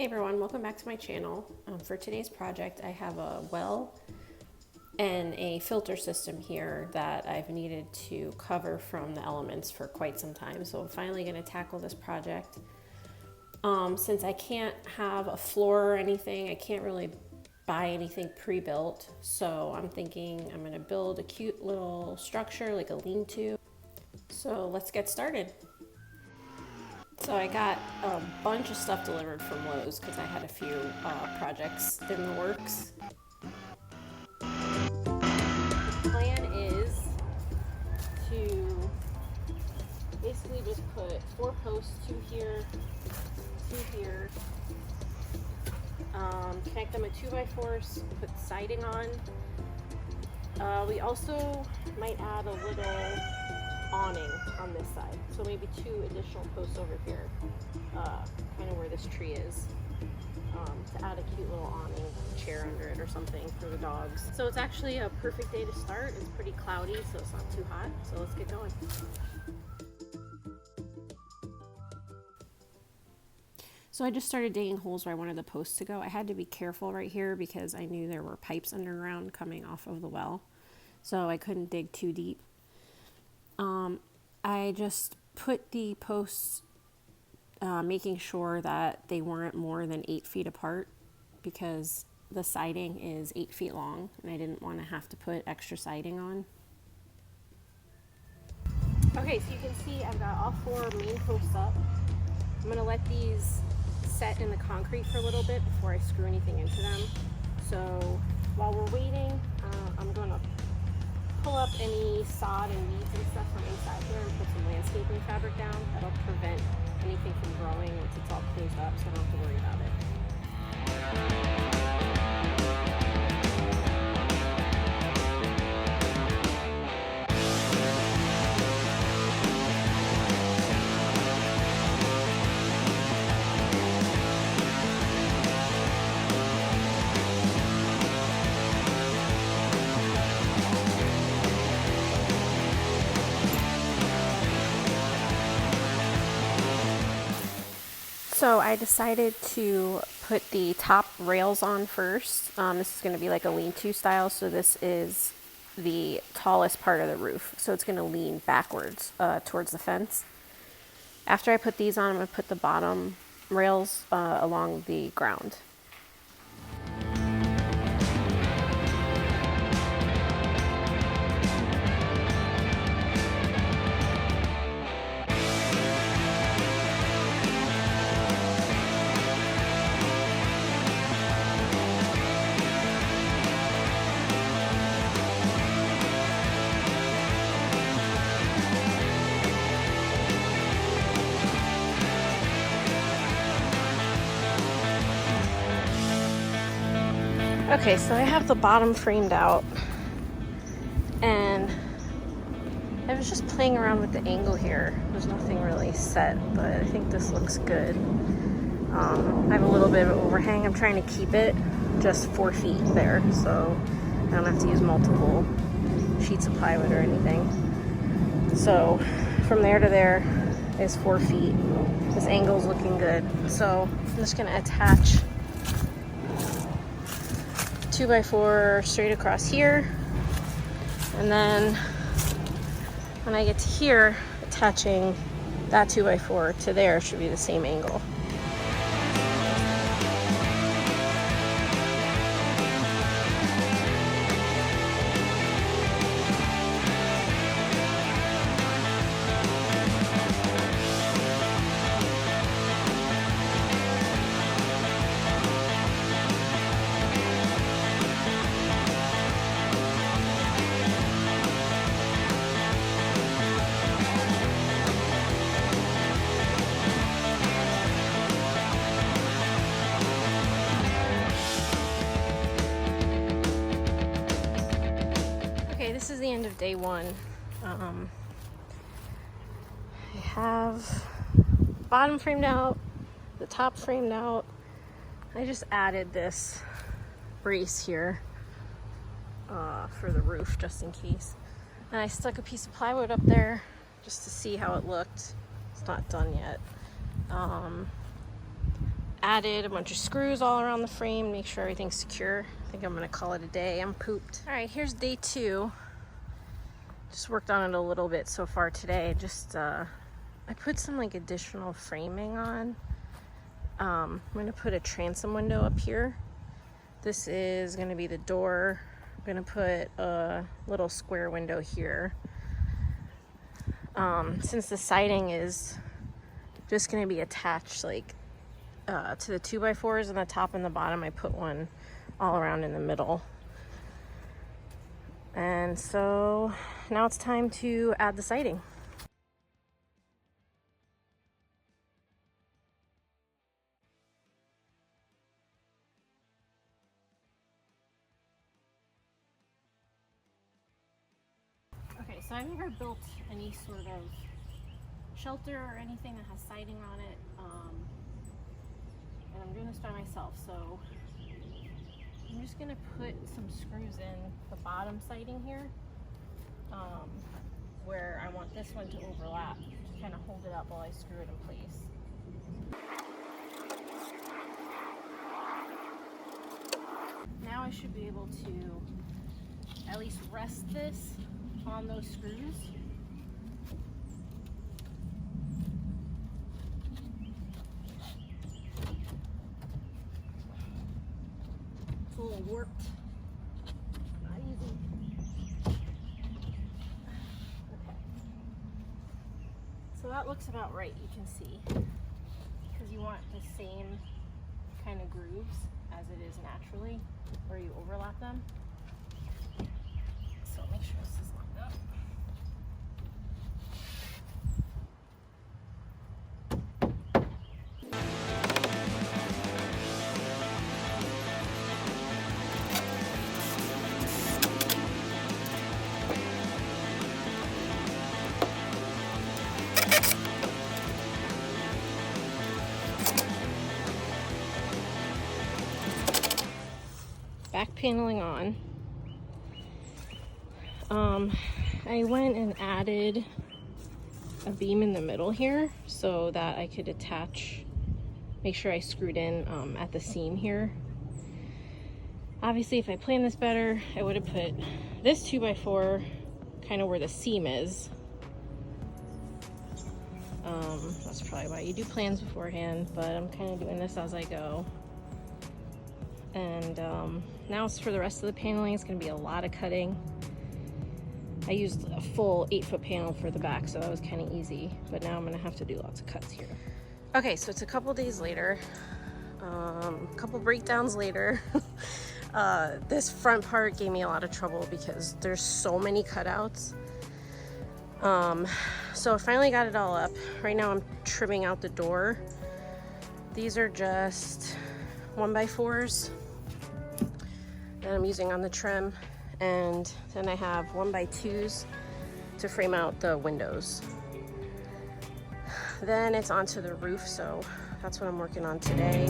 everyone, welcome back to my channel. For today's project I have a well and a filter system here that I've needed to cover from the elements for quite some time. So I'm finally going to tackle this project. Since I can't have a floor or anything, I can't really buy anything pre-built. So I'm thinking I'm going to build a cute little structure like a lean-to. So let's get started. So I got a bunch of stuff delivered from Lowe's because I had a few projects in the works. The plan is to basically just put 4 posts, 2 here, 2 here, connect them with 2x4s, put siding on. We also might add a little awning on this side, so maybe 2 additional posts over here, kind of where this tree is, to add a cute little awning, chair under it or something for the dogs. So it's actually a perfect day to start. It's pretty cloudy, so it's not too hot, so let's get going. So I just started digging holes where I wanted the posts to go. I had to be careful right here because I knew there were pipes underground coming off of the well, so I couldn't dig too deep. I just put the posts, making sure that they weren't more than 8 feet apart because the siding is 8 feet long and I didn't want to have to put extra siding on. Okay, so you can see I've got all 4 main posts up. I'm going to let these set in the concrete for a little bit before I screw anything into them. So while we're waiting, I'm going to pull up any sod and weeds and stuff from inside here and put some landscaping fabric down. That'll prevent anything from growing once it's all closed up, so I don't have to worry about it. So I decided to put the top rails on first. This is going to be like a lean-to style, so this is the tallest part of the roof. So it's going to lean backwards towards the fence. After I put these on, I'm going to put the bottom rails along the ground. Okay, so I have the bottom framed out, and I was just playing around with the angle here. There's nothing really set, but I think this looks good. I have a little bit of an overhang. I'm trying to keep it just 4 feet there, so I don't have to use multiple sheets of plywood or anything. So from there to there is 4 feet. This angle's looking good. So I'm just gonna attach 2x4 straight across here, and then when I get to here, attaching that 2x4 to there should be the same angle. This is the end of day 1. I have bottom framed out, the top framed out. I just added this brace here for the roof just in case. And I stuck a piece of plywood up there just to see how it looked. It's not done yet. added a bunch of screws all around the frame, make sure everything's secure. I think I'm gonna call it a day. I'm pooped. All right, here's day 2. Just worked on it a little bit so far today. Just I put some like additional framing on. I'm gonna put a transom window up here. This is gonna be the door. I'm gonna put a little square window here. Since the siding is just gonna be attached like to the 2x4s on the top and the bottom, I put one all around in the middle. And so now it's time to add the siding. Okay, so I've never built any sort of shelter or anything that has siding on it, and I'm doing this by myself, so I'm just gonna put some screws in the bottom siding here, where I want this one to overlap, to kind of hold it up while I screw it in place. Now I should be able to at least rest this on those screws. It's a little warped. Not easy. Okay. So that looks about right, you can see. Because you want the same kind of grooves as it is naturally, where you overlap them. So make sure this is lined up. Back paneling on. I went and added a beam in the middle here so that I could attach, make sure I screwed in at the seam here. Obviously, if I planned this better, I would have put this 2x4 kind of where the seam is. That's probably why you do plans beforehand, but I'm kind of doing this as I go. And now it's for the rest of the paneling. It's going to be a lot of cutting. I used a full 8-foot panel for the back, so that was kind of easy. But now I'm going to have to do lots of cuts here. Okay, so it's a couple days later, a couple breakdowns later. This front part gave me a lot of trouble because there's so many cutouts. So I finally got it all up. Right now I'm trimming out the door. These are just 1x4s that I'm using on the trim, and then I have 1x2s to frame out the windows. Then it's onto the roof, so that's what I'm working on today.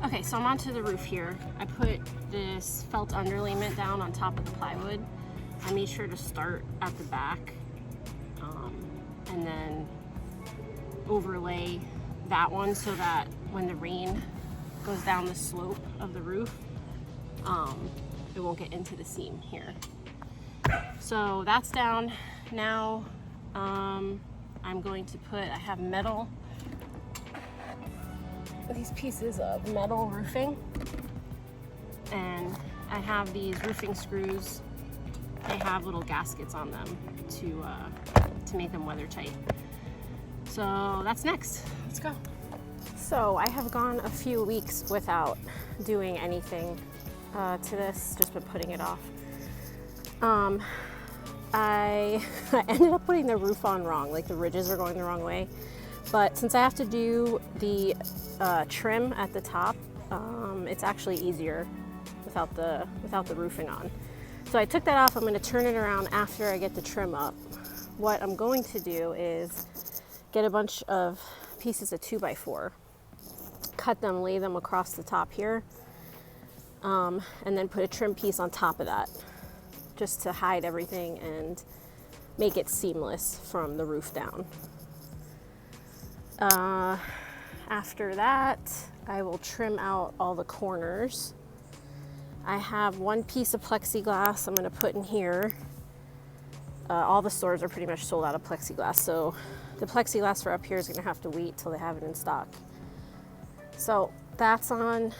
Okay, so I'm onto the roof here. I put this felt underlayment down on top of the plywood. I made sure to start at the back and then overlay that one so that when the rain goes down the slope of the roof, it won't get into the seam here. So that's down. Now I'm going to put, I have metal, these pieces of metal roofing, and I have these roofing screws. They have little gaskets on them to make them weather tight. So that's next. Let's go. So I have gone a few weeks without doing anything to this, just been putting it off. I ended up putting the roof on wrong, like the ridges are going the wrong way. But since I have to do the trim at the top, it's actually easier without the roofing on. So I took that off. I'm going to turn it around after I get the trim up. What I'm going to do is get a bunch of pieces of 2x4, cut them, lay them across the top here, and then put a trim piece on top of that just to hide everything and make it seamless from the roof down. After that, I will trim out all the corners. I have one piece of plexiglass I'm going to put in here. All the stores are pretty much sold out of plexiglass, so the plexiglass for up here is going to have to wait till they have it in stock. So that's on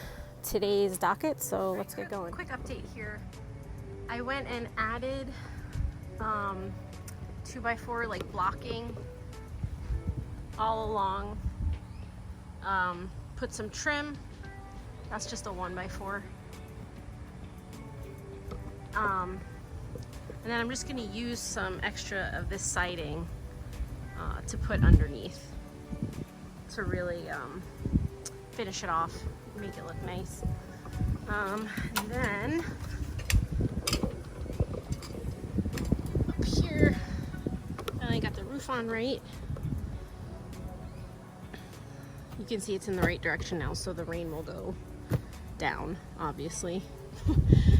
today's docket, so let's get going. Quick update here. I went and added 2x4 like blocking all along. Put some trim. That's just a 1x4. And then I'm just going to use some extra of this siding to put underneath to really finish it off, make it look nice. And then up here, I got the roof on right. You can see it's in the right direction now, so the rain will go down, obviously.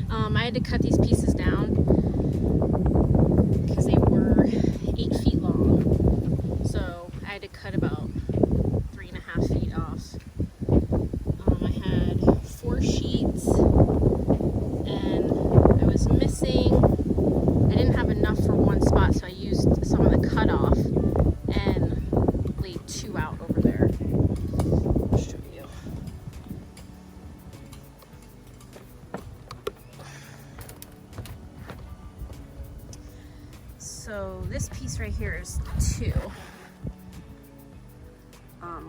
I had to cut these pieces down because they were 8 feet long. So I had to cut about 3.5 feet off. I had 4 sheets and I was missing, I didn't have enough for one spot, so I used some of the cutoff and laid 2 out over there. I'll show you. So this piece right here is 2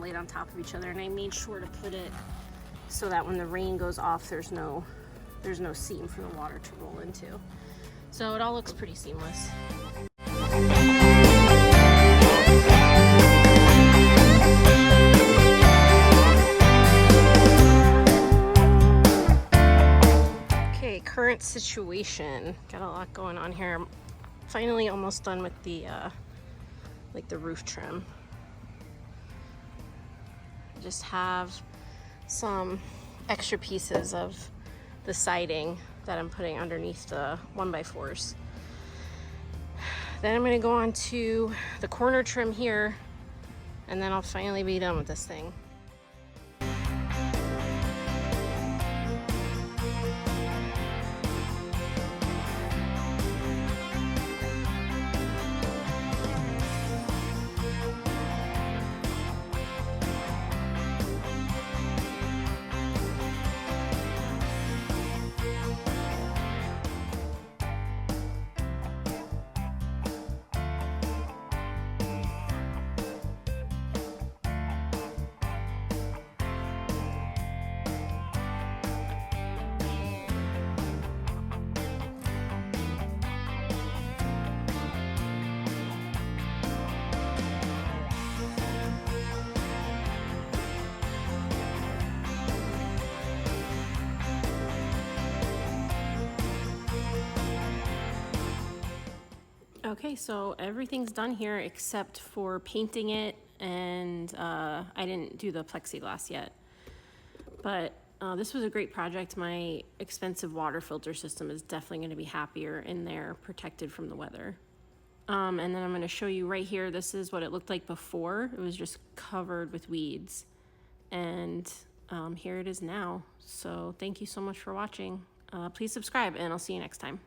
laid on top of each other, and I made sure to put it so that when the rain goes off, there's no seam for the water to roll into. So it all looks pretty seamless. Okay, current situation. Got a lot going on here. I'm finally almost done with the like the roof trim. I just have some extra pieces of the siding that I'm putting underneath the 1x4s. Then I'm going to go on to the corner trim here, and then I'll finally be done with this thing. Okay, so everything's done here except for painting it, and I didn't do the plexiglass yet. But this was a great project. My expensive water filter system is definitely going to be happier in there, protected from the weather. And then I'm going to show you right here, this is what it looked like before. It was just covered with weeds. And here it is now. So thank you so much for watching. Please subscribe, and I'll see you next time.